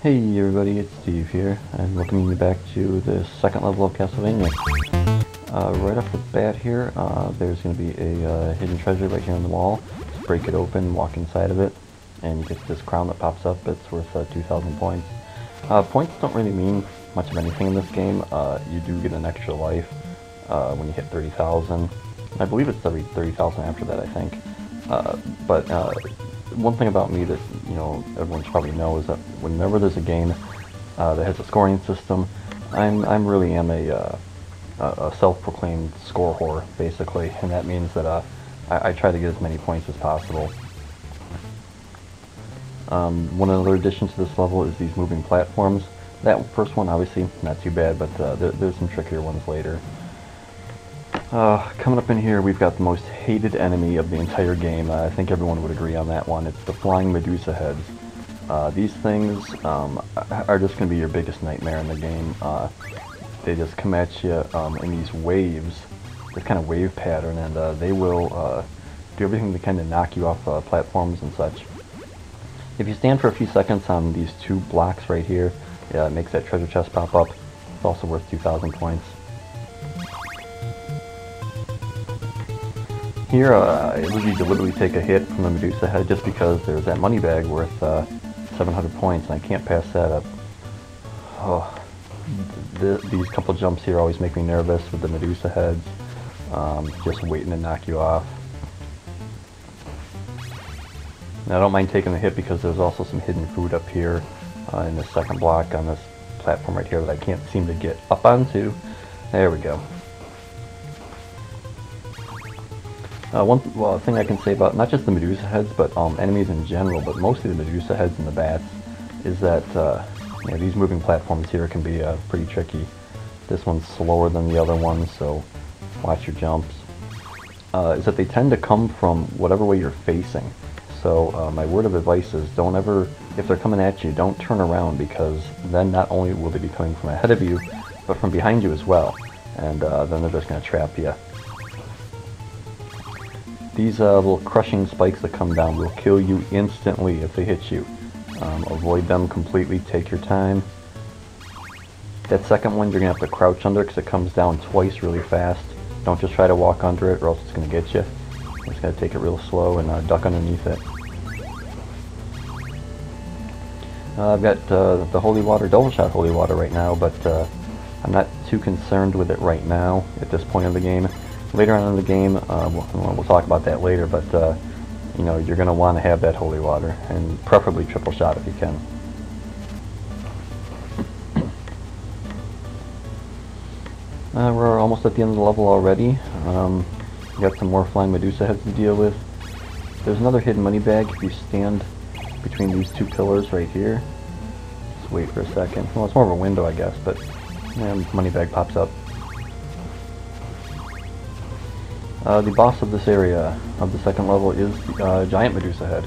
Hey everybody, it's Steve here, and welcoming you back to the second level of Castlevania. Right off the bat here, there's going to be a hidden treasure right here on the wall. Just break it open, walk inside of it, and you get this crown that pops up. It's worth 2,000 points. Points don't really mean much of anything in this game. You do get an extra life when you hit 30,000. I believe it's every 30,000 after that, I think. But one thing about me that everyone should probably know is that whenever there's a game that has a scoring system, I'm really am a self-proclaimed score whore, basically, and that means that I try to get as many points as possible. One other addition to this level is these moving platforms. That first one, obviously, not too bad, but there's some trickier ones later. Coming up in here, we've got the most hated enemy of the entire game. I think everyone would agree on that one. It's the flying medusa heads. These things are just going to be your biggest nightmare in the game. They just come at you in these waves, this kind of wave pattern, and they will do everything they can to knock you off platforms and such. If you stand for a few seconds on these two blocks right here, it makes that treasure chest pop up. It's also worth 2,000 points. Here, it would be deliberately take a hit from the medusa head just because there's that money bag worth 700 points, and I can't pass that up. Oh, these couple jumps here always make me nervous with the medusa heads, just waiting to knock you off. Now, I don't mind taking the hit because there's also some hidden food up here in the second block on this platform right here that I can't seem to get up onto. There we go. One thing I can say about not just the medusa heads, but enemies in general, but mostly the medusa heads and the bats, is that these moving platforms here can be pretty tricky. This one's slower than the other ones, so watch your jumps. Is that they tend to come from whatever way you're facing. So my word of advice is don't ever, if they're coming at you, don't turn around, because then not only will they be coming from ahead of you, but from behind you as well, and then they're just going to trap you. These little crushing spikes that come down will kill you instantly if they hit you. Avoid them completely, take your time. That second one you're going to have to crouch under because it comes down twice really fast. Don't just try to walk under it or else it's going to get you. You're just going to take it real slow and duck underneath it. I've got the holy water, double shot holy water right now, but I'm not too concerned with it right now at this point in the game. Later on in the game, we'll talk about that later, but you're going to want to have that holy water, and preferably triple shot if you can. We're almost at the end of the level already. We got some more flying medusa heads to deal with. There's another hidden money bag if you stand between these two pillars right here. Just wait for a second. Well, it's more of a window, I guess, but money bag pops up. The boss of this area of the second level is the giant medusa head,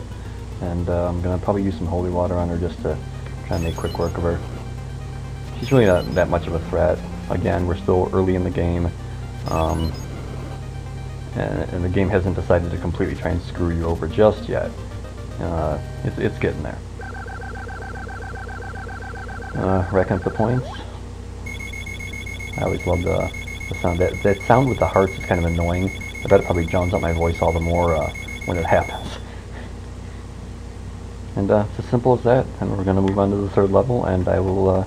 and I'm going to probably use some holy water on her just to try and make quick work of her. She's really not that much of a threat. Again, we're still early in the game, and the game hasn't decided to completely try and screw you over just yet. It's getting there. Racking up the points. I always love the sound. That sound with the hearts is kind of annoying. I bet it probably drowns out my voice all the more when it happens. And it's as simple as that. And we're going to move on to the third level, and I will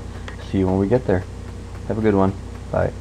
see you when we get there. Have a good one. Bye.